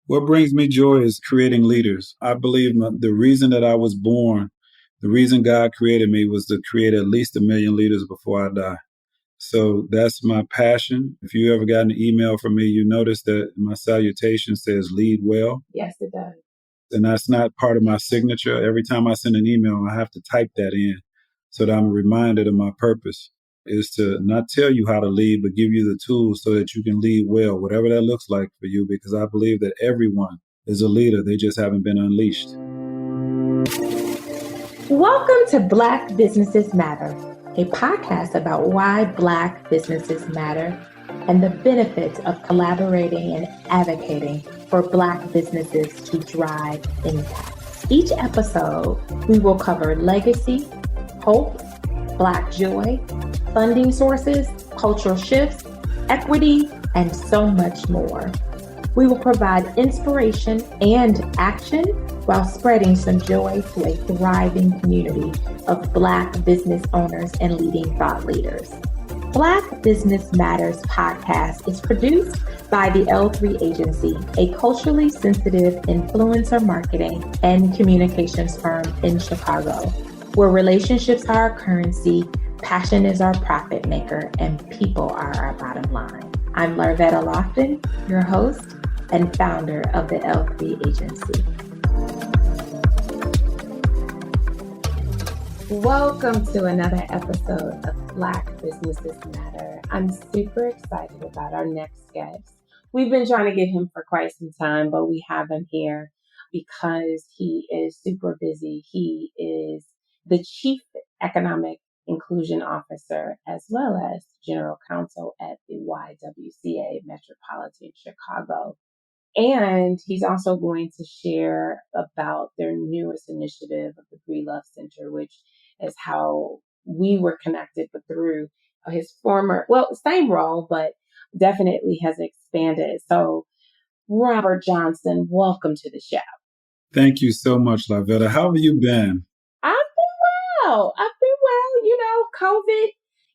What brings me joy is creating leaders. I believe the reason that I was born, the reason God created me was to create at least 1 million leaders before I die. So that's my passion. If you ever got an email from me, you notice that my salutation says lead well. Yes, it does. And that's not part of my signature. Every time I send an email, I have to type that in so that I'm reminded of my purpose is to not tell you how to lead, but give you the tools so that you can lead well, whatever that looks like for you, because I believe that everyone is a leader. They just haven't been unleashed. Welcome to Black Businesses Matter, a podcast about why Black businesses matter and the benefits of collaborating and advocating for Black businesses to drive impact. Each episode, we will cover legacy, hope, Black joy, funding sources, cultural shifts, equity, and so much more. We will provide inspiration and action while spreading some joy to a thriving community of Black business owners and leading thought leaders. Black Business Matters podcast is produced by the L3 Agency, a culturally sensitive influencer marketing and communications firm in Chicago, where relationships are our currency, passion is our profit maker, and people are our bottom line. I'm Larvetta Lofton, your host and founder of the L3 Agency. Welcome to another episode of Black Businesses Matter. I'm super excited about our next guest. We've been trying to get him for quite some time, but we have him here because he is super busy. He is the Chief Economic Inclusion Officer as well as General Counsel at the YWCA Metropolitan Chicago. And he's also going to share about their newest initiative of the Breedlove Center, which is how we were connected, but through his same role, but definitely has expanded. So, Robert Johnson, welcome to the show. Thank you so much, Larvetta. How have you been? I've been well. You know, COVID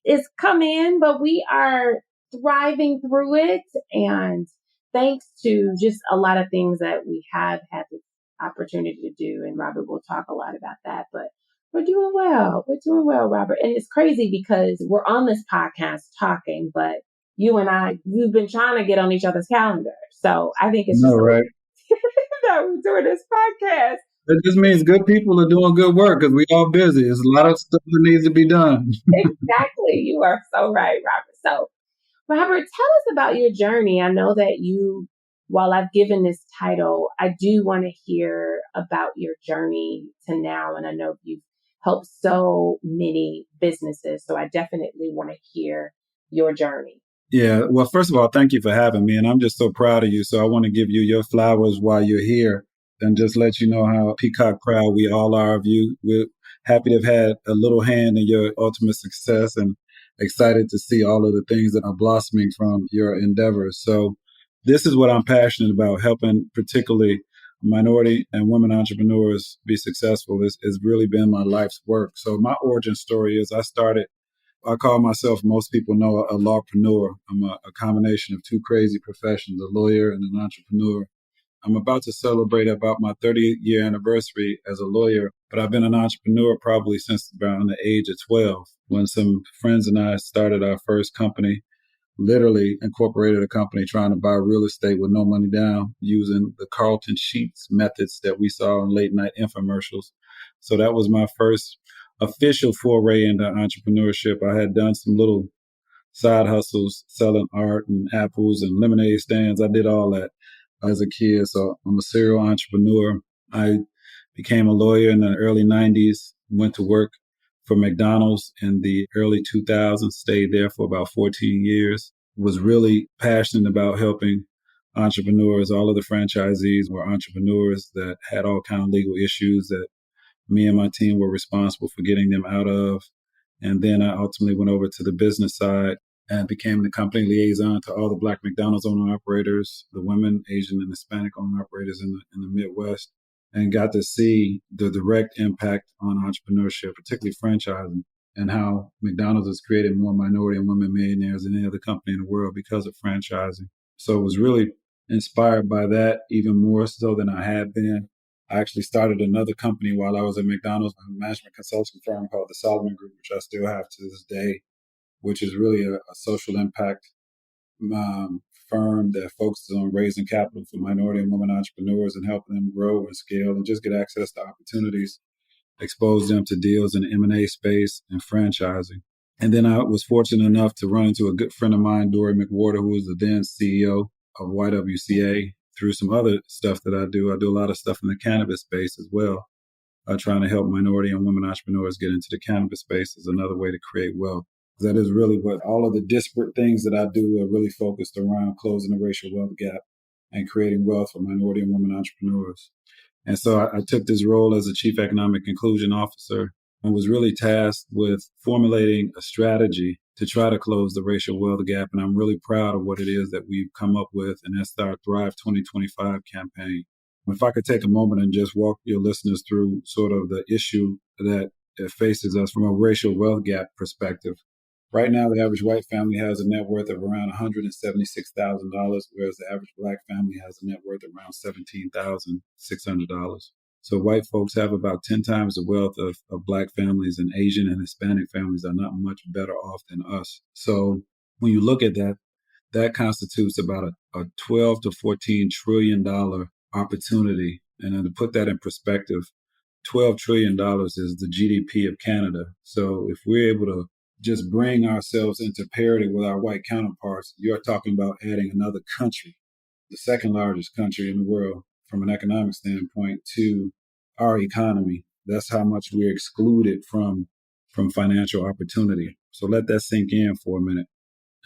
is come in, but we are thriving through it. And thanks to just a lot of things that we have had the opportunity to do. And Robert will talk a lot about that, but we're doing well. We're doing well, Robert. And it's crazy because we're on this podcast talking, but you and I, we've been trying to get on each other's calendar. So I think it's right? that we're doing this podcast. It just means good people are doing good work because we all busy. There's a lot of stuff that needs to be done. Exactly. You are so right, Robert. So, Robert, tell us about your journey. I know that while I've given this title, I do want to hear about your journey to now. And I know you've helped so many businesses. So I definitely want to hear your journey. Yeah. Well, first of all, thank you for having me. And I'm just so proud of you. So I want to give you your flowers while you're here and just let you know how peacock proud we all are of you. We're happy to have had a little hand in your ultimate success and excited to see all of the things that are blossoming from your endeavors. So this is what I'm passionate about, helping particularly minority and women entrepreneurs be successful. It's really been my life's work. So my origin story is I call myself, most people know, a lawpreneur. I'm a combination of two crazy professions, a lawyer and an entrepreneur. I'm about to celebrate about my 30th-year anniversary as a lawyer, but I've been an entrepreneur probably since around the age of 12 when some friends and I started our first company, literally incorporated a company trying to buy real estate with no money down using the Carlton Sheets methods that we saw in late night infomercials. So that was my first official foray into entrepreneurship. I had done some little side hustles, selling art and apples and lemonade stands. I did all that as a kid. So I'm a serial entrepreneur. I became a lawyer in the early 90s, went to work for McDonald's in the early 2000s, stayed there for about 14 years, was really passionate about helping entrepreneurs. All of the franchisees were entrepreneurs that had all kinds of legal issues that me and my team were responsible for getting them out of. And then I ultimately went over to the business side and became the company liaison to all the Black McDonald's owner operators, the women, Asian, and Hispanic owner operators in the Midwest, and got to see the direct impact on entrepreneurship, particularly franchising, and how McDonald's has created more minority and women millionaires than any other company in the world because of franchising. So it was really inspired by that even more so than I had been. I actually started another company while I was at McDonald's, a management consulting firm called the Solomon Group, which I still have to this day, which is really a social impact firm that focuses on raising capital for minority and women entrepreneurs and helping them grow and scale and just get access to opportunities, expose them to deals in the M&A space and franchising. And then I was fortunate enough to run into a good friend of mine, Dory McWhorter, who was the then CEO of YWCA, through some other stuff that I do. I do a lot of stuff in the cannabis space as well. Trying to help minority and women entrepreneurs get into the cannabis space is another way to create wealth. That is really what all of the disparate things that I do are really focused around closing the racial wealth gap and creating wealth for minority and women entrepreneurs. And so I took this role as a chief economic inclusion officer and was really tasked with formulating a strategy to try to close the racial wealth gap. And I'm really proud of what it is that we've come up with. And that's our Thrive 2025 campaign. If I could take a moment and just walk your listeners through sort of the issue that faces us from a racial wealth gap perspective. Right now, the average white family has a net worth of around $176,000, whereas the average black family has a net worth of around $17,600. So white folks have about 10 times the wealth of black families, and Asian and Hispanic families are not much better off than us. So when you look at that, that constitutes about a $12 to $14 trillion opportunity. And then to put that in perspective, $12 trillion is the GDP of Canada. So if we're able to just bring ourselves into parity with our white counterparts, you're talking about adding another country, the second largest country in the world from an economic standpoint, to our economy. That's how much we're excluded from financial opportunity. So let that sink in for a minute.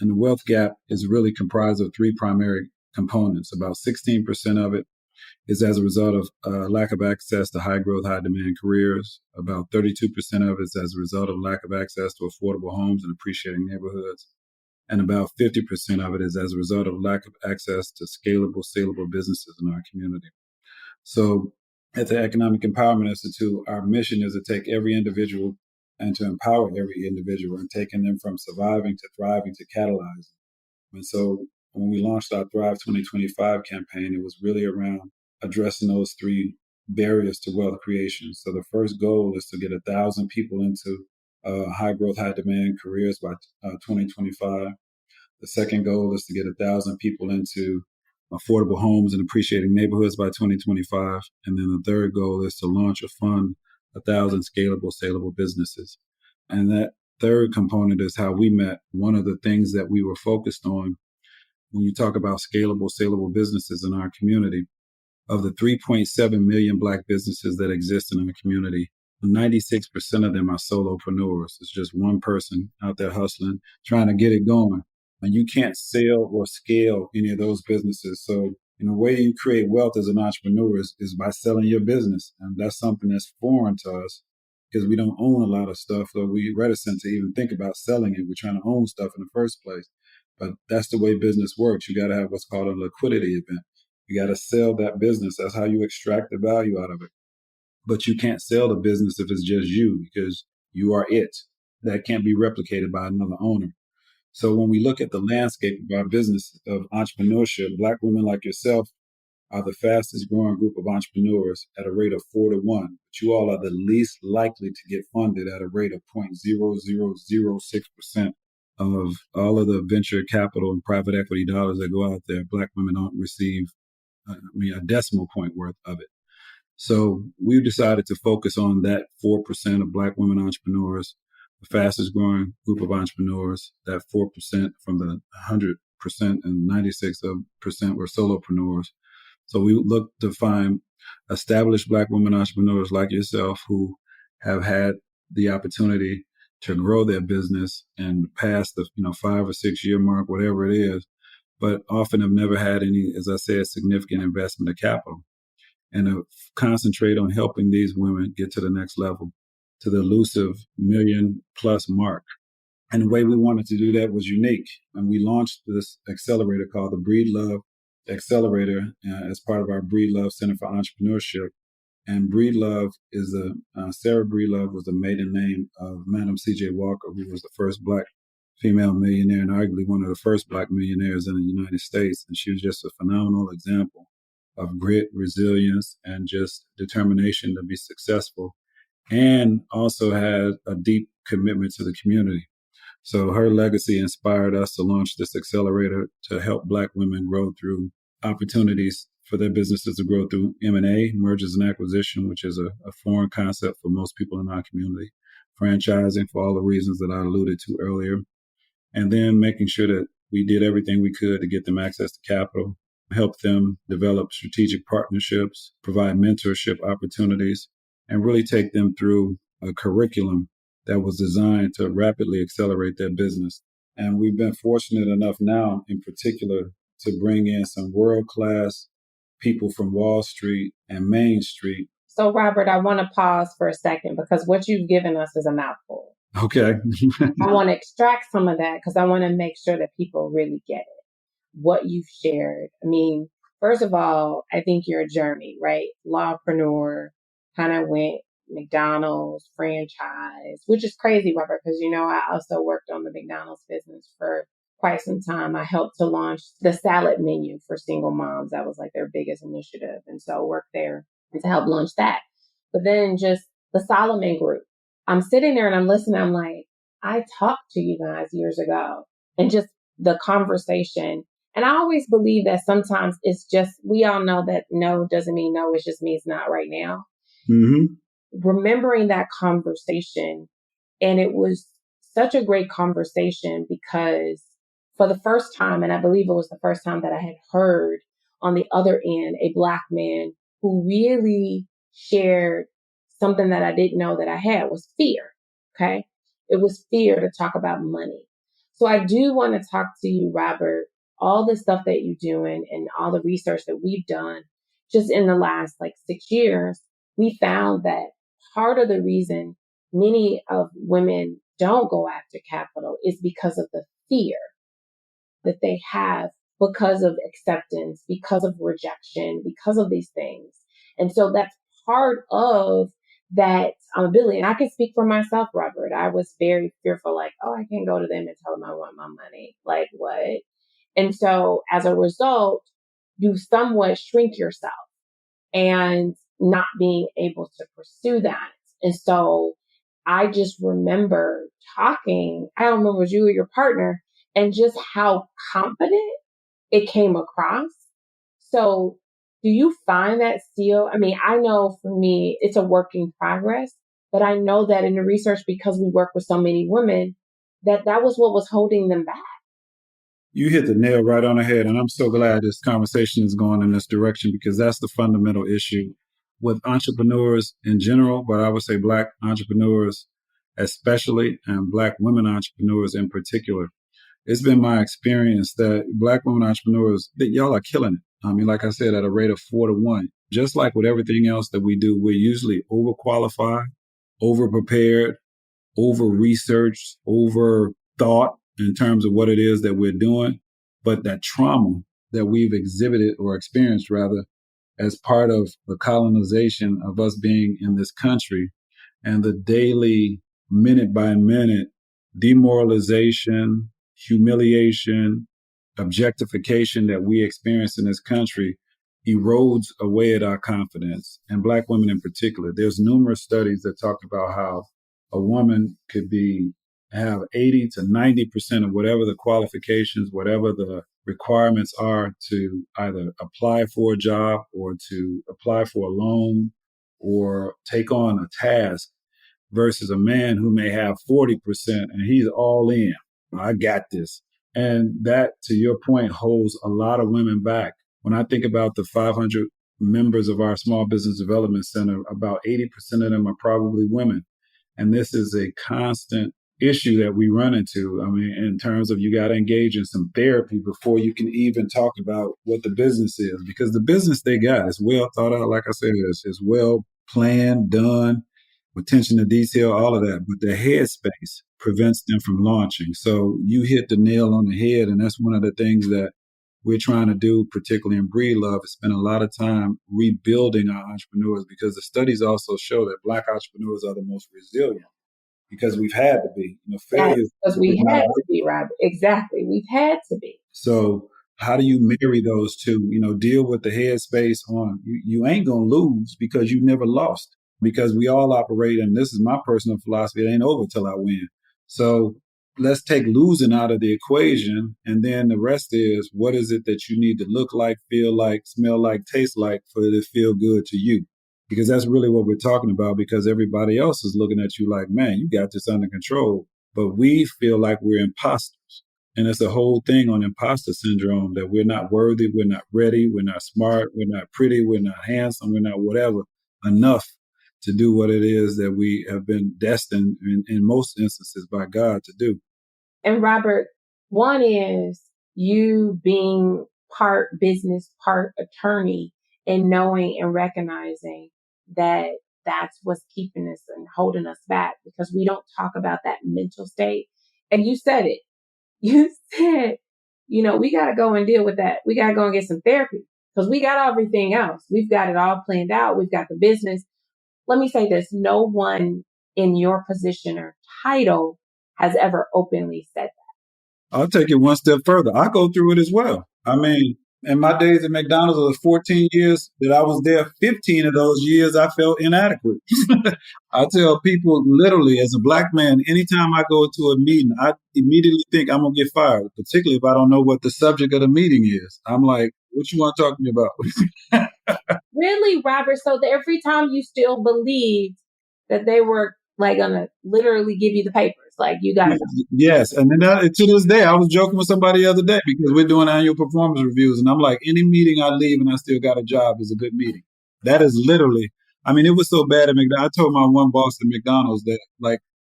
And the wealth gap is really comprised of three primary components. About 16% of it is as a result of lack of access to high growth, high demand careers. About 32% of it is as a result of lack of access to affordable homes and appreciating neighborhoods. And about 50% of it is as a result of lack of access to scalable, saleable businesses in our community. So at the Economic Empowerment Institute, our mission is to take every individual and to empower every individual, and taking them from surviving to thriving to catalyzing. And so when we launched our Thrive 2025 campaign, it was really around addressing those three barriers to wealth creation. So the first goal is to get 1,000 people into high growth, high demand careers by 2025. The second goal is to get 1,000 people into affordable homes and appreciating neighborhoods by 2025. And then the third goal is to launch or fund 1,000 scalable, saleable businesses. And that third component is how we met. One of the things that we were focused on when you talk about scalable, saleable businesses in our community, of the 3.7 million Black businesses that exist in our community, 96% of them are solopreneurs. It's just one person out there hustling, trying to get it going. And you can't sell or scale any of those businesses. So, the way you create wealth as an entrepreneur is by selling your business. And that's something that's foreign to us because we don't own a lot of stuff, so we're reticent to even think about selling it. We're trying to own stuff in the first place. But that's the way business works. You got to have what's called a liquidity event. You got to sell that business. That's how you extract the value out of it. But you can't sell the business if it's just you, because you are it. That can't be replicated by another owner. So when we look at the landscape of our business of entrepreneurship, Black women like yourself are the fastest growing group of entrepreneurs at a rate of 4 to 1. But you all are the least likely to get funded at a rate of 0.0006% of all of the venture capital and private equity dollars that go out there. Black women don't receive, a decimal point worth of it. So we've decided to focus on that 4% of Black women entrepreneurs, the fastest growing group of entrepreneurs, that 4% from the 100% and 96% were solopreneurs. So we look to find established Black women entrepreneurs like yourself who have had the opportunity to grow their business and pass the 5 or 6 year mark, whatever it is, but often have never had any, as I said, significant investment of capital, and to concentrate on helping these women get to the next level, to the elusive million plus mark. And the way we wanted to do that was unique. And we launched this accelerator called the Breedlove Accelerator as part of our Breedlove Center for Entrepreneurship. And Breedlove is Sarah Breedlove was the maiden name of Madam C.J. Walker, who was the first Black female millionaire and arguably one of the first Black millionaires in the United States. And she was just a phenomenal example of grit, resilience, and just determination to be successful, and also had a deep commitment to the community. So her legacy inspired us to launch this accelerator to help Black women grow through opportunities for their businesses to grow through M&A, mergers and acquisition, which is a foreign concept for most people in our community, franchising for all the reasons that I alluded to earlier, and then making sure that we did everything we could to get them access to capital, help them develop strategic partnerships, provide mentorship opportunities, and really take them through a curriculum that was designed to rapidly accelerate their business. And we've been fortunate enough now, in particular, to bring in some world-class people from Wall Street and Main Street. So, Robert, I want to pause for a second because what you've given us is a mouthful. Okay. I want to extract some of that because I want to make sure that people really get it, what you've shared. I mean, first of all, I think you're a journey, right? Lawpreneur, kind of went McDonald's franchise, which is crazy, Robert, because, I also worked on the McDonald's business for quite some time. I helped to launch the salad menu for single moms. That was like their biggest initiative. And so I worked there to help launch that. But then just the Solomon Group. I'm sitting there and I'm listening. I'm like, I talked to you guys years ago, and just the conversation. And I always believe that sometimes it's just, we all know that no doesn't mean no. It just means not right now. Mm-hmm. Remembering that conversation. And it was such a great conversation because for the first time, and I believe it was the first time that I had heard on the other end, a Black man who really shared something that I didn't know that I had was fear. Okay. It was fear to talk about money. So I do want to talk to you, Robert, all the stuff that you're doing and all the research that we've done just in the last 6 years. We found that part of the reason many of women don't go after capital is because of the fear that they have because of acceptance, because of rejection, because of these things. And so that's part of that ability. And I can speak for myself, Robert. I was very fearful, oh, I can't go to them and tell them I want my money. Like what? And so as a result, you somewhat shrink yourself and not being able to pursue that. And so I just remember talking, I don't remember, it was you or your partner, and just how confident it came across. So do you find that still? I mean, I know for me, it's a work in progress, but I know that in the research, because we work with so many women, that was what was holding them back. You hit the nail right on the head. And I'm so glad this conversation is going in this direction, because that's the fundamental issue with entrepreneurs in general, but I would say Black entrepreneurs especially, and Black women entrepreneurs in particular. It's been my experience that Black women entrepreneurs, that y'all are killing it. I mean, like I said, at a rate of 4-1. Just like with everything else that we do, we're usually overqualified, overprepared, over-researched, over-thought in terms of what it is that we're doing. But that trauma that we've exhibited or experienced, rather, as part of the colonization of us being in this country, and the daily, minute by minute demoralization, humiliation, objectification that we experience in this country erodes away at our confidence, and Black women in particular. There's numerous studies that talk about how a woman could have 80 to 90% of whatever the qualifications, whatever the requirements are to either apply for a job or to apply for a loan or take on a task, versus a man who may have 40% and he's all in. I got this. And that, to your point, holds a lot of women back. When I think about the 500 members of our Small Business Development Center, about 80% of them are probably women. And this is a constant issue that we run into. I mean, in terms of, you got to engage in some therapy before you can even talk about what the business is, because the business they got is well thought out. Like I said, is well planned, done, attention to detail, all of that. But the headspace prevents them from launching. So you hit the nail on the head. And that's one of the things that we're trying to do, particularly in Breedlove, is spend a lot of time rebuilding our entrepreneurs, because the studies also show that Black entrepreneurs are the most resilient. because we've had to be. Yes, Failure is because we not had an to be, Robert. Exactly. We've had to be. So how do you marry those two? Deal with the headspace on you ain't gonna lose because you never lost. Because we all operate, and this is my personal philosophy, it ain't over till I win. So let's take losing out of the equation, and then the rest is what is it that you need to look like, feel like, smell like, taste like for it to feel good to you. Because that's really what we're talking about, because everybody else is looking at you like, man, you got this under control. But we feel like we're imposters. And it's a whole thing on imposter syndrome that we're not worthy, we're not ready, we're not smart, we're not pretty, we're not handsome, we're not whatever enough to do what it is that we have been destined in most instances by God to do. And Robert, one is you being part business, part attorney, and knowing and recognizing that that's what's keeping us and holding us back because we don't talk about that mental state. And you said it. You said, we got to go and deal with that. We got to go and get some therapy because we got everything else. We've got it all planned out. We've got the business. Let me say this. No one in your position or title has ever openly said that. I'll take it one step further. I go through it as well. I mean, in my days at McDonald's, of the 14 years that I was there, 15 of those years I felt inadequate. I tell people literally, as a black man, anytime I go to a meeting, I immediately think I'm going to get fired, particularly if I don't know what the subject of the meeting is. I'm like, what you want to talk to me about? Really, Robert? So every time you still believed that they were like going to literally give you the papers, like you got to go. Yes. And then to this day, I was joking with somebody the other day because we're doing annual performance reviews. And I'm like, any meeting I leave and I still got a job is a good meeting. That is literally, I mean, it was so bad at McDonald's. I told my one boss at McDonald's that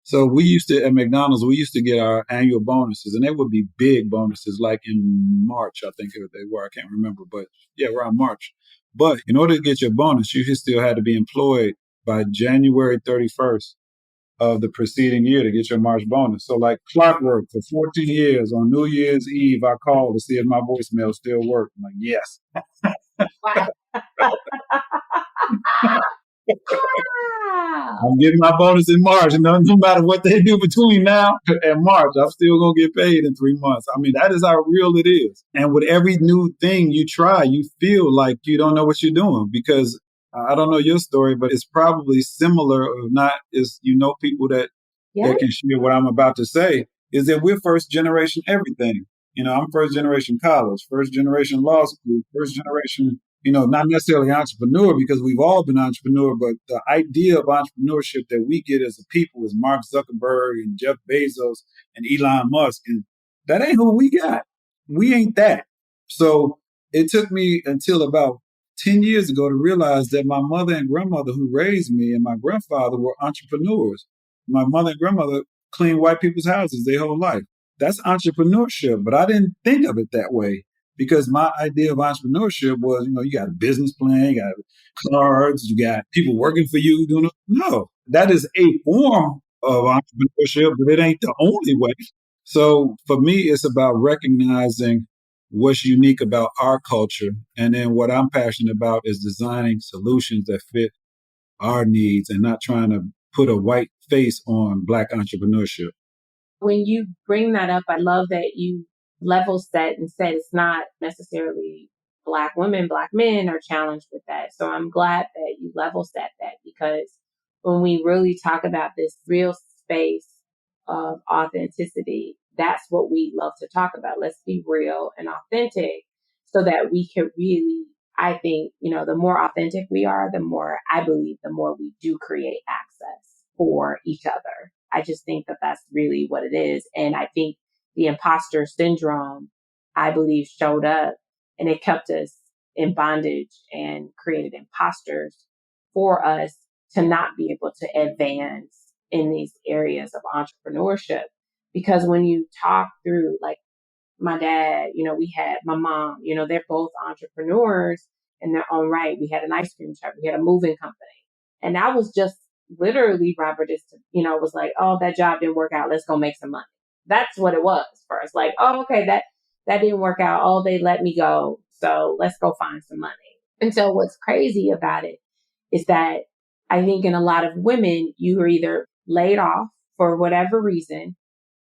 so at McDonald's, we used to get our annual bonuses, and they would be big bonuses, like in March, I think they were. I can't remember, but yeah, around March. But in order to get your bonus, you still had to be employed by January 31st of the preceding year to get your March bonus. So like clockwork for 14 years, on New Year's Eve, I called to see if my voicemail still worked. I'm like, yes. Wow. I'm getting my bonus in March, and no matter what they do between now and March, I'm still going to get paid in 3 months. I mean, that is how real it is. And with every new thing you try, you feel like you don't know what you're doing, because I don't know your story, but it's probably similar, or not, is people that can share what I'm about to say, is that we're first generation everything. I'm first generation college, first generation law school, first generation, not necessarily entrepreneur, because we've all been entrepreneur, but the idea of entrepreneurship that we get as a people is Mark Zuckerberg and Jeff Bezos and Elon Musk. And that ain't who we got. We ain't that. So it took me until about 10 years ago to realize that my mother and grandmother who raised me and my grandfather were entrepreneurs. My mother and grandmother cleaned white people's houses their whole life. That's entrepreneurship, but I didn't think of it that way, because my idea of entrepreneurship was, you got a business plan, you got cards, you got people working for you doing it. No, that is a form of entrepreneurship, but it ain't the only way. So for me, it's about recognizing what's unique about our culture. And then what I'm passionate about is designing solutions that fit our needs and not trying to put a white face on Black entrepreneurship. When you bring that up, I love that you level set and said it's not necessarily Black women, Black men are challenged with that. So I'm glad that you level set that, because when we really talk about this real space of authenticity, that's what we love to talk about. Let's be real and authentic so that we can really, I think, the more authentic we are, the more, I believe, the more we do create access for each other. I just think that that's really what it is. And I think the imposter syndrome, I believe, showed up and it kept us in bondage and created imposters for us to not be able to advance in these areas of entrepreneurship. Because when you talk through, like my dad, we had my mom, they're both entrepreneurs in their own right. We had an ice cream shop, we had a moving company. And I was just literally, Robert, was like, oh, that job didn't work out. Let's go make some money. That's what it was first. Like, oh, okay, that didn't work out. Oh, they let me go. So let's go find some money. And so what's crazy about it is that I think in a lot of women, you are either laid off for whatever reason,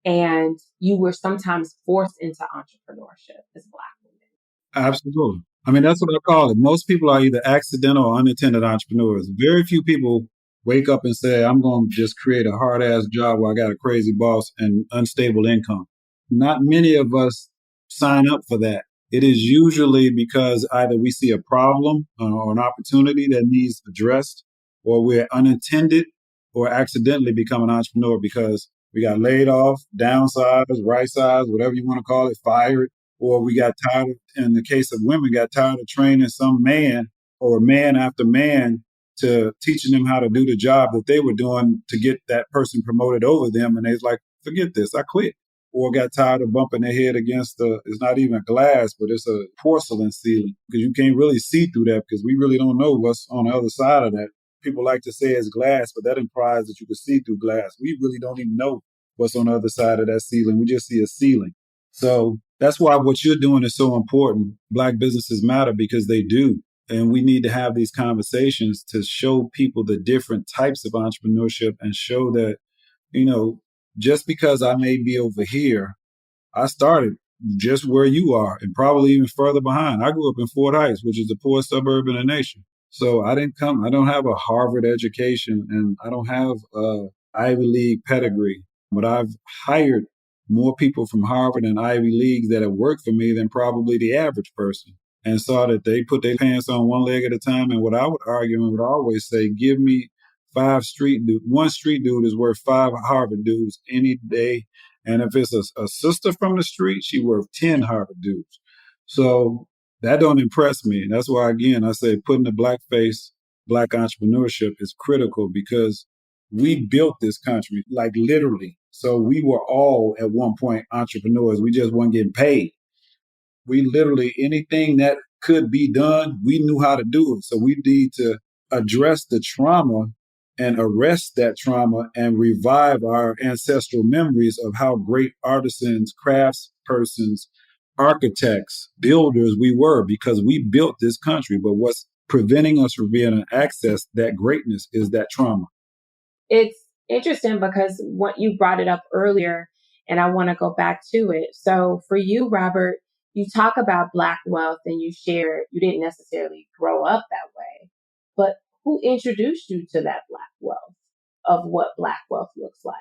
and you were sometimes forced into entrepreneurship as Black women. Absolutely. I mean, that's what I call it. Most people are either accidental or unintended entrepreneurs. Very few people wake up and say, I'm going to just create a hard ass job where I got a crazy boss and unstable income. Not many of us sign up for that. It is usually because either we see a problem or an opportunity that needs addressed, or we're unintended or accidentally become an entrepreneur because we got laid off, downsized, right sized, whatever you want to call it, fired, or we got tired, in the case of women, got tired of training some man or man after man to teaching them how to do the job that they were doing to get that person promoted over them. And they's like, forget this, I quit. Or got tired of bumping their head against it's not even glass, but it's a porcelain ceiling because you can't really see through that because we really don't know what's on the other side of that. People like to say it's glass, but that implies that you can see through glass. We really don't even know what's on the other side of that ceiling. We just see a ceiling. So that's why what you're doing is so important. Black businesses matter because they do. And we need to have these conversations to show people the different types of entrepreneurship and show that, just because I may be over here, I started just where you are and probably even further behind. I grew up in Fort Heights, which is the poorest suburb in the nation. So I don't have a Harvard education and I don't have a Ivy League pedigree, but I've hired more people from Harvard and Ivy Leagues that have worked for me than probably the average person, and saw that they put their pants on one leg at a time. And what I would argue and would always say, give me one street dude is worth 5 Harvard dudes any day. And if it's a sister from the street, she worth 10 Harvard dudes. So that don't impress me. And that's why, again, I say putting the black entrepreneurship is critical because we built this country, like literally. So we were all at one point entrepreneurs. We just weren't getting paid. We literally, anything that could be done, we knew how to do it. So we need to address the trauma and arrest that trauma and revive our ancestral memories of how great artisans, craftspersons, architects, builders we were because we built this country. But what's preventing us from being able to access that greatness is that trauma. It's interesting because what you brought it up earlier, and I want to go back to it. So for you, Robert, you talk about Black wealth and you share you didn't necessarily grow up that way, but who introduced you to that Black wealth of what Black wealth looks like?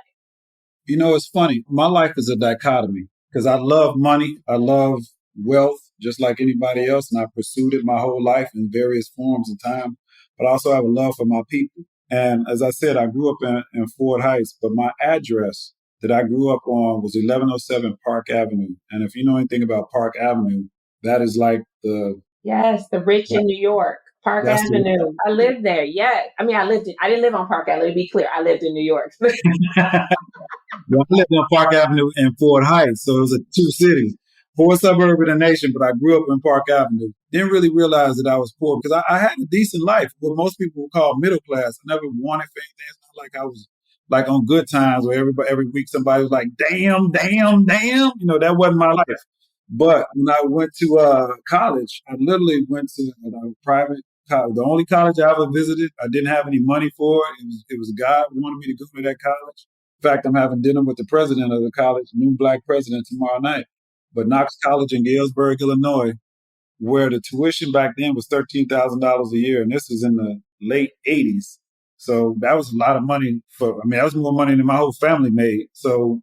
It's funny. My life is a dichotomy because I love money. I love wealth just like anybody else. And I pursued it my whole life in various forms and time. But I also have a love for my people. And as I said, I grew up in Fort Heights, but my address that I grew up on was 1107 Park Avenue. And if you know anything about Park Avenue, that is like the rich in New York. Park Avenue. I lived there. Yeah. I mean, I didn't live on Park Avenue. To be clear, I lived in New York. Well, I lived on Park Avenue in Fort Heights, so it was two cities, fourth suburb of the nation, but I grew up in Park Avenue. Didn't really realize that I was poor because I had a decent life, what most people would call middle class. I never wanted for anything. It's not like I was like on Good Times where every week somebody was like, damn, damn, damn. That wasn't my life. But when I went to college, I literally went to a private college, the only college I ever visited. I didn't have any money for it. It was God who wanted me to go to that college. In fact, I'm having dinner with the president of the college, new black president, tomorrow night. But Knox College in Galesburg, Illinois, where the tuition back then was $13,000 a year, and this was in the late 80s. So that was a lot of money that was more money than my whole family made. So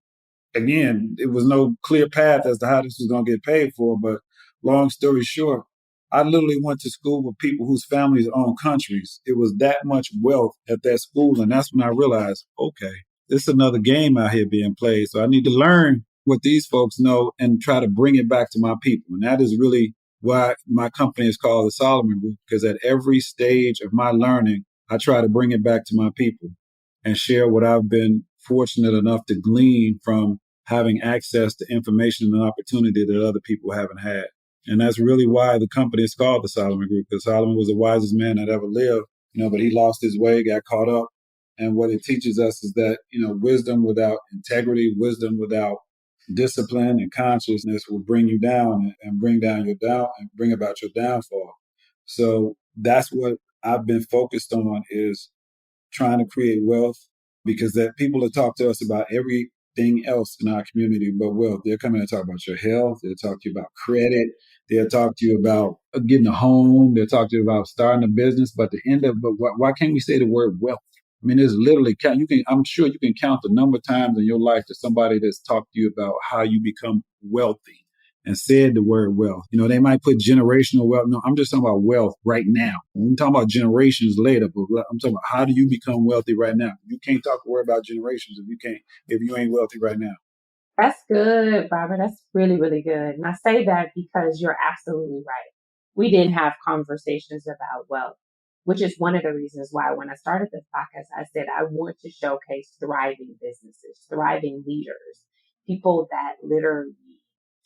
again, it was no clear path as to how this was going to get paid for. But long story short, I literally went to school with people whose families own countries. It was that much wealth at that school. And that's when I realized, okay, this is another game out here being played. So I need to learn what these folks know and try to bring it back to my people. And that is really why my company is called the Solomon Group, because at every stage of my learning, I try to bring it back to my people and share what I've been fortunate enough to glean from having access to information and opportunity that other people haven't had. And that's really why the company is called the Solomon Group, because Solomon was the wisest man that ever lived, but he lost his way, got caught up. And what it teaches us is that, wisdom without integrity, wisdom without discipline and consciousness will bring you down and bring about your downfall. So that's what I've been focused on, is trying to create wealth because that people that talk to us about everything else in our community but wealth. They're coming to talk about your health. They'll talk to you about credit. They'll talk to you about getting a home. They'll talk to you about starting a business. But why can't we say the word wealth? I mean, there's literally I'm sure you can count the number of times in your life that somebody that's talked to you about how you become wealthy and said the word wealth. They might put generational wealth. No, I'm just talking about wealth right now. We're talking about generations later, but I'm talking about how do you become wealthy right now? You can't worry about generations if you ain't wealthy right now. That's good, Robert. That's really, really good. And I say that because you're absolutely right. We didn't have conversations about wealth, which is one of the reasons why when I started this podcast, I said I want to showcase thriving businesses, thriving leaders, people that literally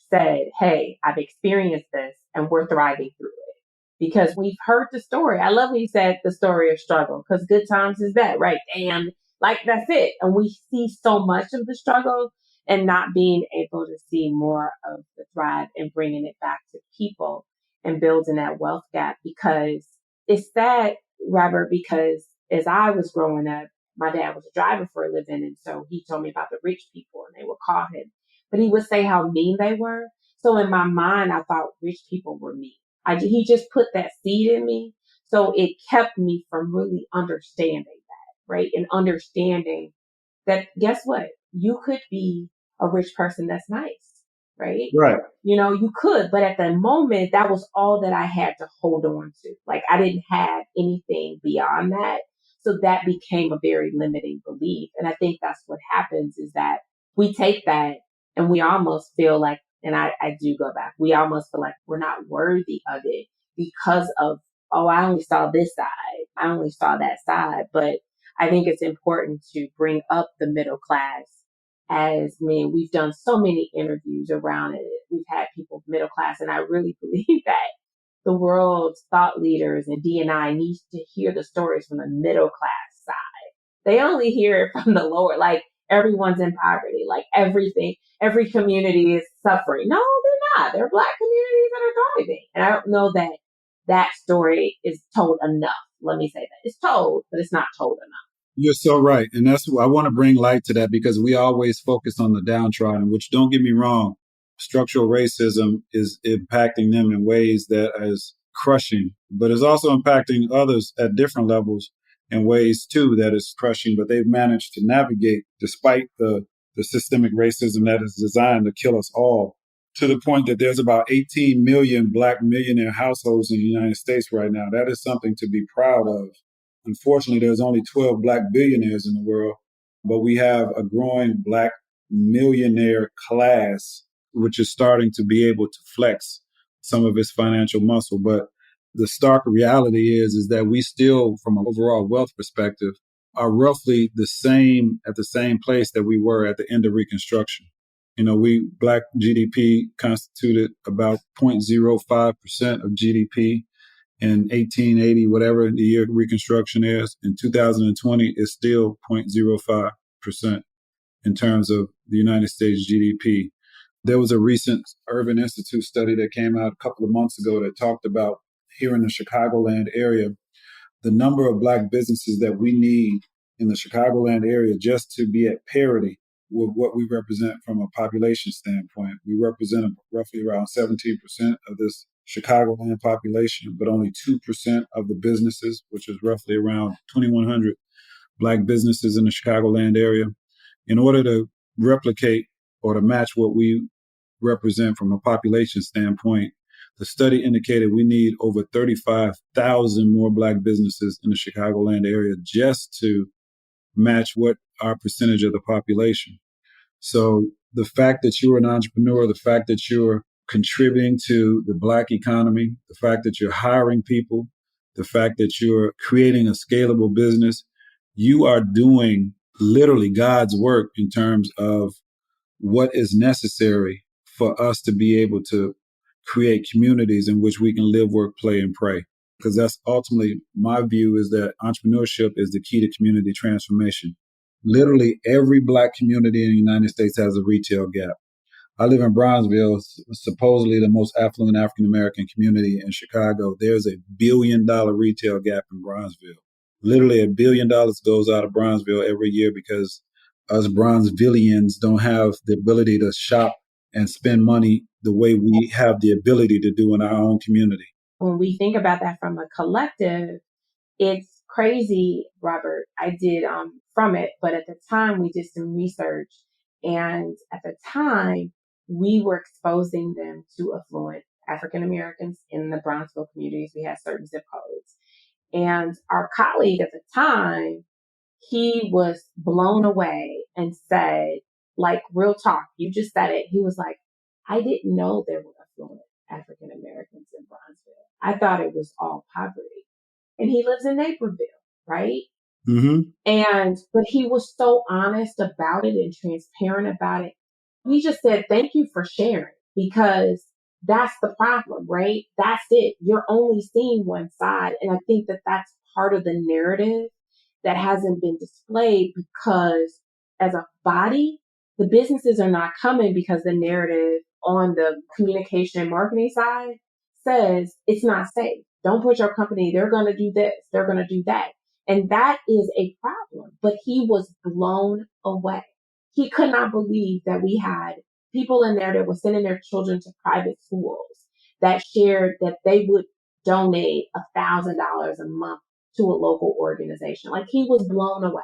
said, hey, I've experienced this and we're thriving through it. Because we've heard the story. I love when you said the story of struggle, because good times is that, right? And like, that's it. And we see so much of the struggle and not being able to see more of the thrive and bringing it back to people and building that wealth gap. Because it's sad, Robert, because as I was growing up, my dad was a driver for a living. And so he told me about the rich people and they would call him, but he would say how mean they were. So in my mind, I thought rich people were mean. He just put that seed in me. So it kept me from really understanding that, right? And understanding that, guess what? You could be a rich person that's nice, right? Right. You could, but at the moment, that was all that I had to hold on to. Like, I didn't have anything beyond that. So that became a very limiting belief. And I think that's what happens is that we take that and we almost feel like, and I do go back, we almost feel like we're not worthy of it because of, oh, I only saw this side. I only saw that side. But I think it's important to bring up the middle class as men. We've done so many interviews around it. We've had people middle class, and I really believe that the world's thought leaders and D&I needs to hear the stories from the middle class side. They only hear it from the lower, like everyone's in poverty, like everything, every community is suffering. No, they're not. They're Black communities that are thriving. And I don't know that that story is told enough. Let me say that. It's told, but it's not told enough. You're so right. And that's I want to bring light to that because we always focus on the downtrodden, which, don't get me wrong, structural racism is impacting them in ways that is crushing, but it's also impacting others at different levels in ways too that is crushing. But they've managed to navigate despite the systemic racism that is designed to kill us all, to the point that there's about 18 million Black millionaire households in the United States right now. That is something to be proud of. Unfortunately, there's only 12 Black billionaires in the world, but we have a growing Black millionaire class, which is starting to be able to flex some of its financial muscle. But the stark reality is that we still, from an overall wealth perspective, are roughly the same at the same place that we were at the end of Reconstruction. Black GDP constituted about 0.05% of GDP. In 1880, whatever the year Reconstruction is, in 2020, it's still 0.05% in terms of the United States GDP. There was a recent Urban Institute study that came out a couple of months ago that talked about here in the Chicagoland area, the number of Black businesses that we need in the Chicagoland area just to be at parity with what we represent from a population standpoint. We represent roughly around 17% of this Chicagoland population, but only 2% of the businesses, which is roughly around 2,100 Black businesses in the Chicagoland area. In order to replicate or to match what we represent from a population standpoint, the study indicated we need over 35,000 more Black businesses in the Chicagoland area just to match what our percentage of the population. So the fact that you're an entrepreneur, the fact that you're contributing to the Black economy, the fact that you're hiring people, the fact that you're creating a scalable business, you are doing literally God's work in terms of what is necessary for us to be able to create communities in which we can live, work, play, and pray. Because that's ultimately my view, is that entrepreneurship is the key to community transformation. Literally every Black community in the United States has a retail gap. I live in Bronzeville, supposedly the most affluent African-American community in Chicago. There's a $1 billion retail gap in Bronzeville. Literally $1 billion goes out of Bronzeville every year because us Bronzevillians don't have the ability to shop and spend money the way we have the ability to do in our own community. When we think about that from a collective, it's crazy, Robert. I did from it, but at the time we did some research, and at the time we were exposing them to affluent African Americans in the Bronzeville communities. We had certain zip codes. And our colleague at the time, he was blown away and said, like, real talk, you just said it. He was like, I didn't know there were affluent African Americans in Bronzeville. I thought it was all poverty. And he lives in Naperville, right? Mm-hmm. But he was so honest about it and transparent about it. We just said, thank you for sharing, because that's the problem, right? That's it. You're only seeing one side. And I think that that's part of the narrative that hasn't been displayed, because as a body, the businesses are not coming because the narrative on the communication and marketing side says it's not safe. Don't put your company, they're going to do this, they're going to do that. And that is a problem. But he was blown away. He could not believe that we had people in there that were sending their children to private schools that shared that they would donate $1,000 a month to a local organization. Like, he was blown away.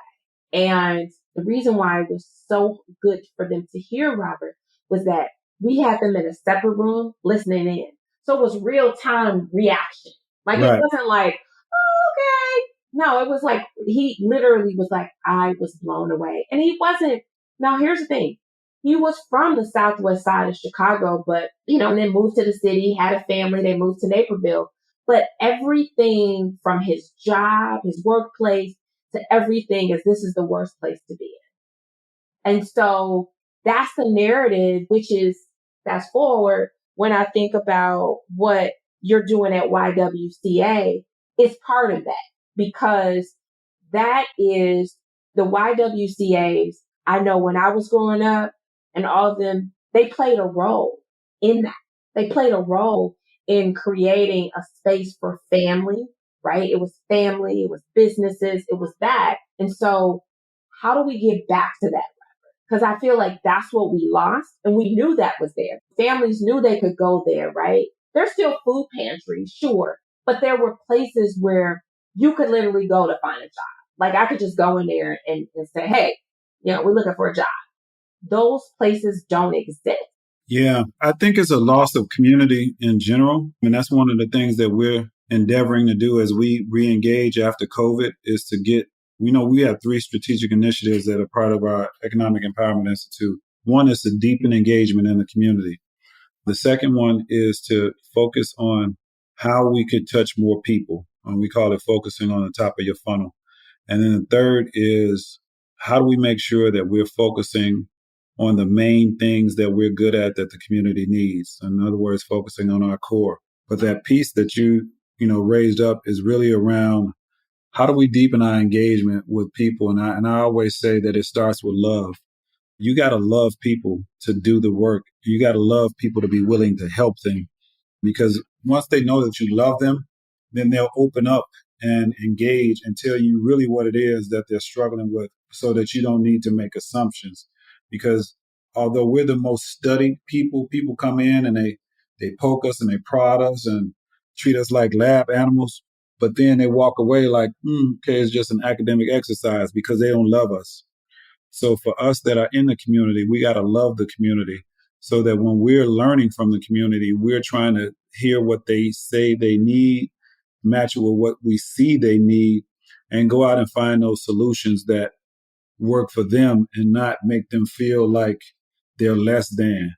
And the reason why it was so good for them to hear, Robert, was that we had them in a separate room listening in. So it was real time reaction. Like, right. It wasn't like, oh, okay. No, it was like, he literally was like, I was blown away. And he wasn't. Now, here's the thing. He was from the southwest side of Chicago, but, and then moved to the city, had a family, they moved to Naperville. But everything from his job, his workplace, to everything is, this is the worst place to be in. And so that's the narrative, which is, fast forward, when I think about what you're doing at YWCA, it's part of that, because that is the YWCAs. I know when I was growing up, and all of them, they played a role in that. They played a role in creating a space for family, right? It was family, it was businesses, it was that. And so how do we get back to that? Because I feel like that's what we lost, and we knew that was there. Families knew they could go there, right? There's still food pantries, sure, but there were places where you could literally go to find a job. Like, I could just go in there and say, hey, we're looking for a job. Those places don't exist. Yeah, I think it's a loss of community in general. I mean, that's one of the things that we're endeavoring to do as we re-engage after COVID, is to get, we have 3 strategic initiatives that are part of our Economic Empowerment Institute. One is to deepen engagement in the community. The second one is to focus on how we could touch more people. We call it focusing on the top of your funnel. And then the third is, how do we make sure that we're focusing on the main things that we're good at that the community needs? In other words, focusing on our core. But that piece that you raised up is really around, how do we deepen our engagement with people? And I always say that it starts with love. You got to love people to do the work. You got to love people to be willing to help them, because once they know that you love them, then they'll open up and engage and tell you really what it is that they're struggling with, so that you don't need to make assumptions. Because although we're the most studied people come in and they poke us and they prod us and treat us like lab animals, but then they walk away like, okay, it's just an academic exercise, because they don't love us. So for us that are in the community, we got to love the community, so that when we're learning from the community, we're trying to hear what they say they need, match it with what we see they need, and go out and find those solutions that work for them and not make them feel like they're less than,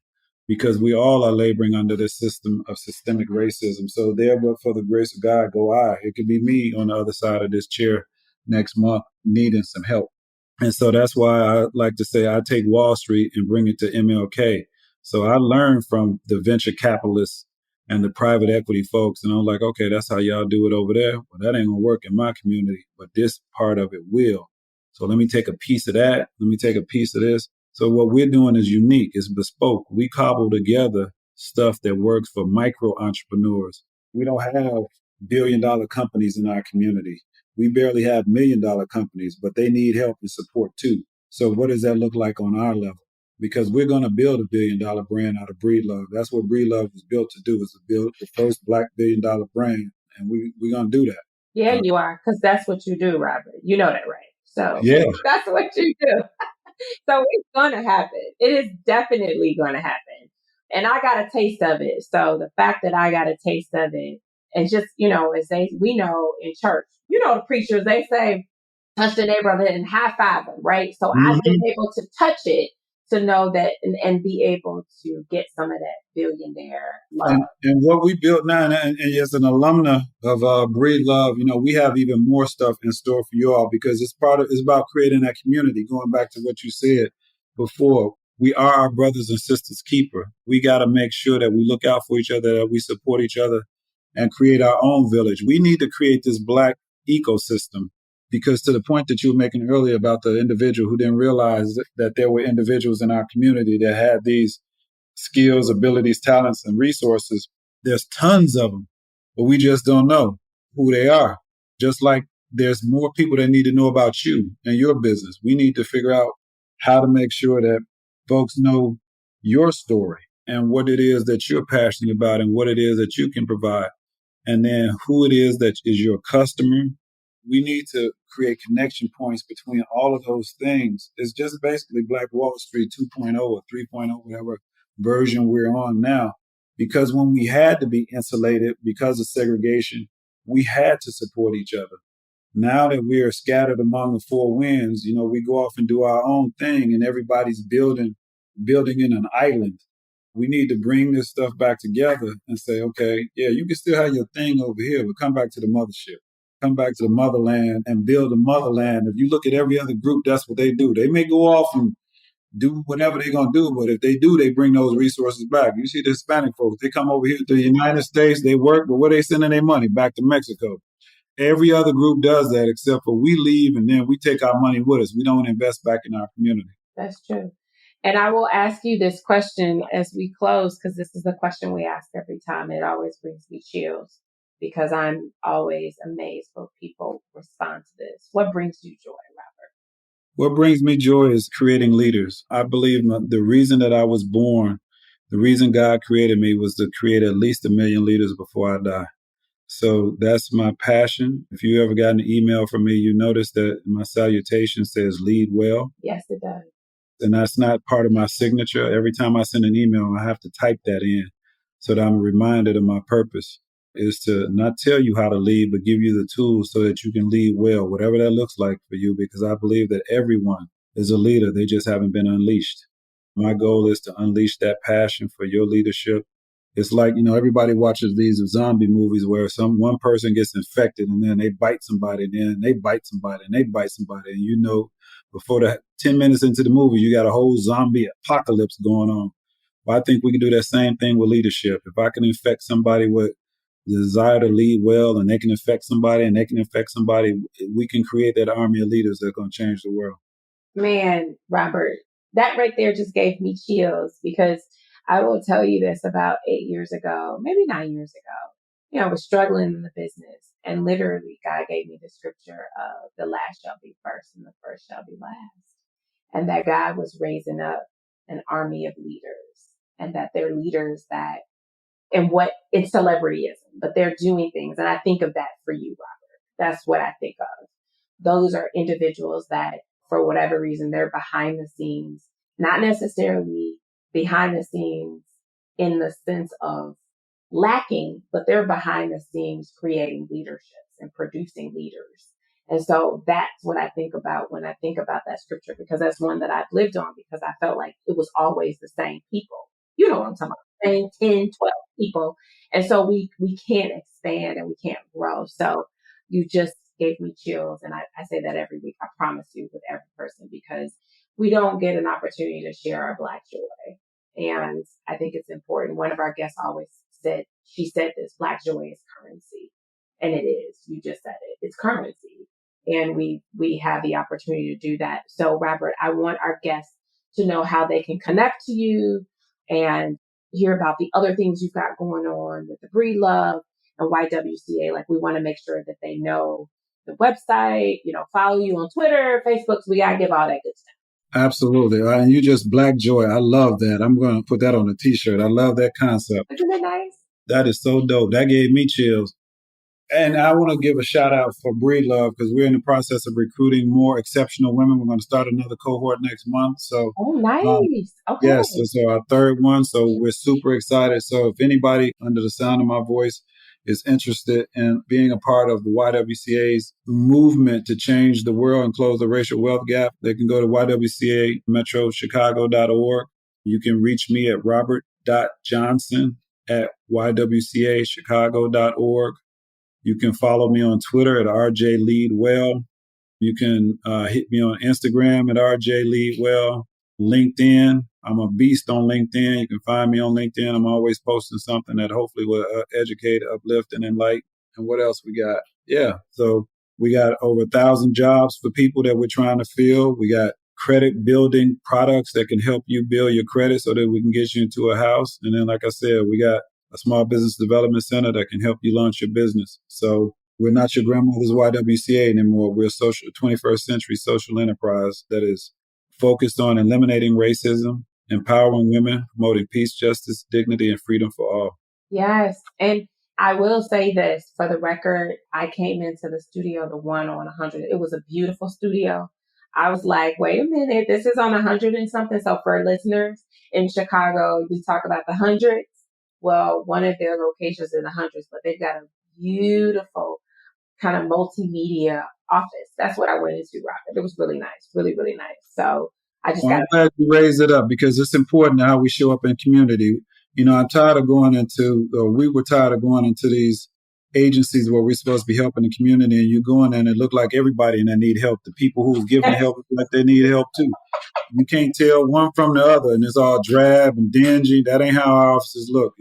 because we all are laboring under this system of systemic racism. So there, but for the grace of God, go I. It could be me on the other side of this chair next month needing some help. And so that's why I like to say I take Wall Street and bring it to MLK. So I learned from the venture capitalists and the private equity folks. And I'm like, okay, that's how y'all do it over there. Well, that ain't going to work in my community, but this part of it will. So let me take a piece of that. Let me take a piece of this. So what we're doing is unique. It's bespoke. We cobble together stuff that works for micro entrepreneurs. We don't have $1 billion companies in our community. We barely have $1 million companies, but they need help and support too. So what does that look like on our level? Because we're going to build $1 billion brand out of Breedlove. That's what Breedlove was built to do, is to build the first Black $1 billion brand. And we're going to do that. Yeah, you are, because that's what you do, Robert. You know that, right? So Yeah. that's what you do. So it's going to happen. It is definitely going to happen. And I got a taste of it. So the fact that I got a taste of it, and just, we know in church, the preachers, they say, touch the neighborhood and high five them, right? So I've been able to touch it to know that and be able to get some of that billionaire love. And what we built now, and as an alumna of Breedlove, we have even more stuff in store for you all, because it's about creating that community. Going back to what you said before, we are our brothers and sisters keeper. We got to make sure that we look out for each other, that we support each other, and create our own village. We need to create this Black ecosystem, because to the point that you were making earlier about the individual who didn't realize that there were individuals in our community that had these skills, abilities, talents, and resources. There's tons of them, but we just don't know who they are. Just like there's more people that need to know about you and your business. We need to figure out how to make sure that folks know your story and what it is that you're passionate about and what it is that you can provide. And then who it is that is your customer. We need to create connection points between all of those things. It's just basically Black Wall Street 2.0 or 3.0, whatever version we're on now. Because when we had to be insulated because of segregation, we had to support each other. Now that we are scattered among the four winds, we go off and do our own thing, and everybody's building in an island. We need to bring this stuff back together and say, okay, yeah, you can still have your thing over here, but come back to the mothership. Come back to the motherland and build a motherland. If you look at every other group, that's what they do. They may go off and do whatever they're going to do, but if they do, they bring those resources back. You see the Hispanic folks, they come over here to the United States, they work, but where they sending their money? Back to Mexico. Every other group does that, except for we leave and then we take our money with us. We don't invest back in our community. That's true. And I will ask you this question as we close, because this is the question we ask every time. It always brings me chills, because I'm always amazed when people respond to this. What brings you joy, Robert? What brings me joy is creating leaders. I believe the reason that I was born, the reason God created me, was to create at least 1 million leaders before I die. So that's my passion. If you ever got an email from me, you notice that my salutation says lead well. Yes, it does. And that's not part of my signature. Every time I send an email, I have to type that in so that I'm reminded of my purpose is to not tell you how to lead, but give you the tools so that you can lead well, whatever that looks like for you, because I believe that everyone is a leader. They just haven't been unleashed. My goal is to unleash that passion for your leadership. It's like, everybody watches these zombie movies where one person gets infected and then they bite somebody, and then they bite somebody and they bite somebody. And before the 10 minutes into the movie, you got a whole zombie apocalypse going on. Well, I think we can do that same thing with leadership. If I can infect somebody with the desire to lead well, and they can affect somebody and they can affect somebody, we can create that army of leaders that are going to change the world. Man, Robert, that right there just gave me chills, because I will tell you this, about 8 years ago, maybe 9 years ago, I was struggling in the business, and literally God gave me the scripture of the last shall be first and the first shall be last. And that God was raising up an army of leaders, and that they're leaders that, in celebrityism, but they're doing things. And I think of that for you, Robert. That's what I think of. Those are individuals that, for whatever reason, they're behind the scenes, not necessarily behind the scenes in the sense of lacking, but they're behind the scenes creating leaderships and producing leaders. And so that's what I think about when I think about that scripture, because that's one that I've lived on, because I felt like it was always the same people. You know what I'm talking about? 10, 12 people. And so we can't expand and we can't grow. So you just gave me chills. And I say that every week. I promise you, with every person, because we don't get an opportunity to share our Black joy. And I think it's important. One of our guests always said, she said this, Black joy is currency. And it is. You just said it. It's currency. And we have the opportunity to do that. So, Robert, I want our guests to know how they can connect to you and hear about the other things you've got going on with the Breedlove and YWCA. Like, we want to make sure that they know the website, follow you on Twitter, Facebook. So we got to give all that good stuff. Absolutely. And you just Black Joy. I love that. I'm going to put that on a t-shirt. I love that concept. Isn't it nice? That is so dope. That gave me chills. And I want to give a shout out for Breedlove because we're in the process of recruiting more exceptional women. We're going to start another cohort next month. So, oh, nice. Okay. Yes, this is our third one. So we're super excited. So if anybody under the sound of my voice is interested in being a part of the YWCA's movement to change the world and close the racial wealth gap, they can go to ywcametrochicago.org. You can reach me at robert.johnson@ywcachicago.org. You can follow me on Twitter at rjleadwell. You can hit me on Instagram at rjleadwell. LinkedIn. I'm a beast on LinkedIn. You can find me on LinkedIn. I'm always posting something that hopefully will educate, uplift, and enlighten. And what else we got? Yeah. So we got over 1,000 jobs for people that we're trying to fill. We got credit building products that can help you build your credit so that we can get you into a house. And then, like I said, we got a small business development center that can help you launch your business. So we're not your grandmother's YWCA anymore. We're a 21st century social enterprise that is focused on eliminating racism, empowering women, promoting peace, justice, dignity, and freedom for all. Yes. And I will say this for the record, I came into the studio, the one on 100. It was a beautiful studio. I was like, wait a minute, this is on 100 and something. So for listeners in Chicago, we talk about the hundreds. Well, one of their locations is the hundreds, but they've got a beautiful kind of multimedia office. That's what I went into, Robert. It was really nice, really, really nice. So I'm glad you raised it up because it's important how we show up in community. I'm tired of we were tired of going into these agencies where we're supposed to be helping the community and you go in there and it look like everybody in there need help. The people who's giving help look like they need help too. You can't tell one from the other and it's all drab and dingy. That ain't how our offices look.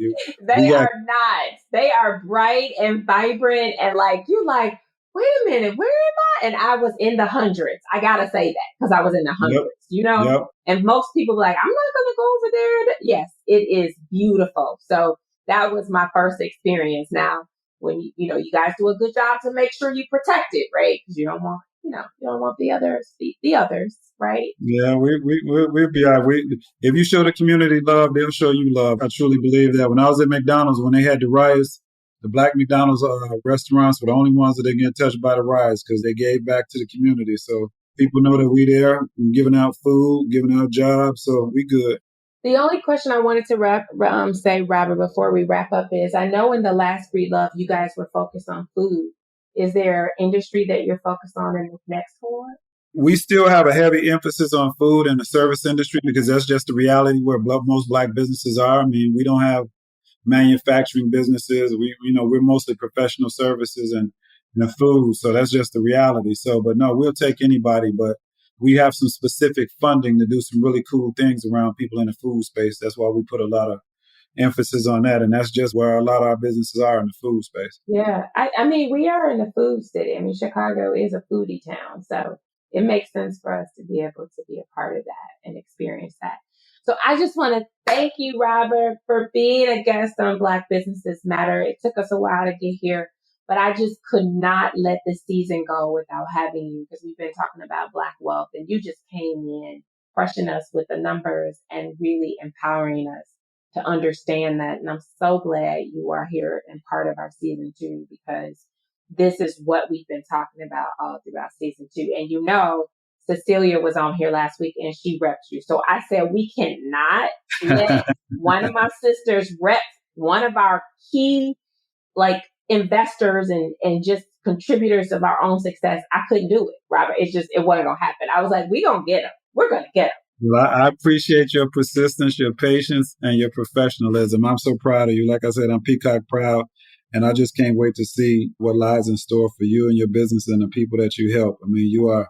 They are not. They are bright and vibrant and you're like, wait a minute, where am I? And I was in the hundreds. I got to say that because I was in the hundreds, Yep. And most people I'm not going to go over there. Yes, it is beautiful. So that was my first experience. Now, when you guys do a good job to make sure you protect it, right? Because you don't want, you don't want the others, right? Yeah, we'll be all right. If you show the community love, they'll show you love. I truly believe that. When I was at McDonald's, when they had the riots, the Black McDonald's restaurants were the only ones that didn't get touched by the riots because they gave back to the community. So people know that we there, giving out food, giving out jobs. So we good. The only question I wanted to say, Robert, before we wrap up is, I know in the last Breedlove, you guys were focused on food. Is there industry that you're focused on in this next one? We still have a heavy emphasis on food and the service industry because that's just the reality where most Black businesses are. I mean, we don't have manufacturing businesses. We're mostly professional services and food. So that's just the reality. So, but no, we'll take anybody, but we have some specific funding to do some really cool things around people in the food space. That's why we put a lot of emphasis on that. And that's just where a lot of our businesses are in the food space. Yeah. I mean, we are in the food city. I mean, Chicago is a foodie town. So it makes sense for us to be able to be a part of that and experience that. So I just want to thank you, Robert, for being a guest on Black Businesses Matter. It took us a while to get here, but I just could not let this season go without having you because we've been talking about Black wealth and you just came in, crushing us with the numbers and really empowering us to understand that. And I'm so glad you are here and part of our season 2 because this is what we've been talking about all throughout season 2. And Cecilia was on here last week and she repped you. So I said, we cannot let one of my sisters rep one of our key investors and just contributors of our own success. I couldn't do it, Robert. It wasn't going to happen. I was like, we're going to get them. We're going to get them. Well, I appreciate your persistence, your patience, and your professionalism. I'm so proud of you. Like I said, I'm peacock proud. And I just can't wait to see what lies in store for you and your business and the people that you help. I mean, you are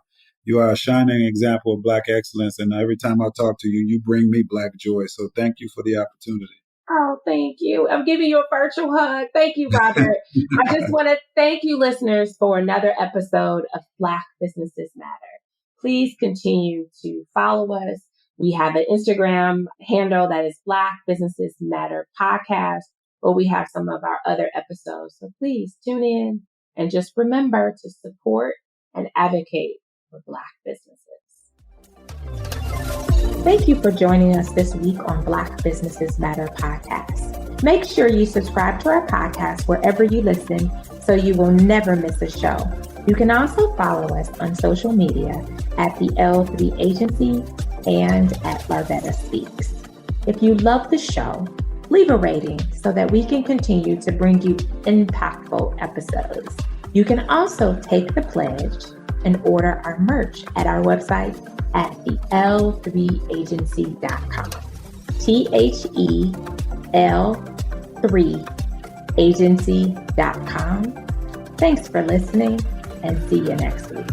a shining example of Black excellence. And every time I talk to you, you bring me Black joy. So thank you for the opportunity. Oh, thank you. I'm giving you a virtual hug. Thank you, Robert. I just want to thank you, listeners, for another episode of Black Businesses Matter. Please continue to follow us. We have an Instagram handle that is Black Businesses Matter Podcast, where we have some of our other episodes. So please tune in, And just remember to support and advocate for Black businesses. Thank you for joining us this week on Black Businesses Matter podcast. Make sure you subscribe to our podcast wherever you listen so you will never miss a show. You can also follow us on social media at the L3 Agency and at Larvetta Speaks. If you love the show, leave a rating so that we can continue to bring you impactful episodes. You can also take the pledge and order our merch at our website at thell3agency.com. THEL3agency.com. Thanks for listening and see you next week.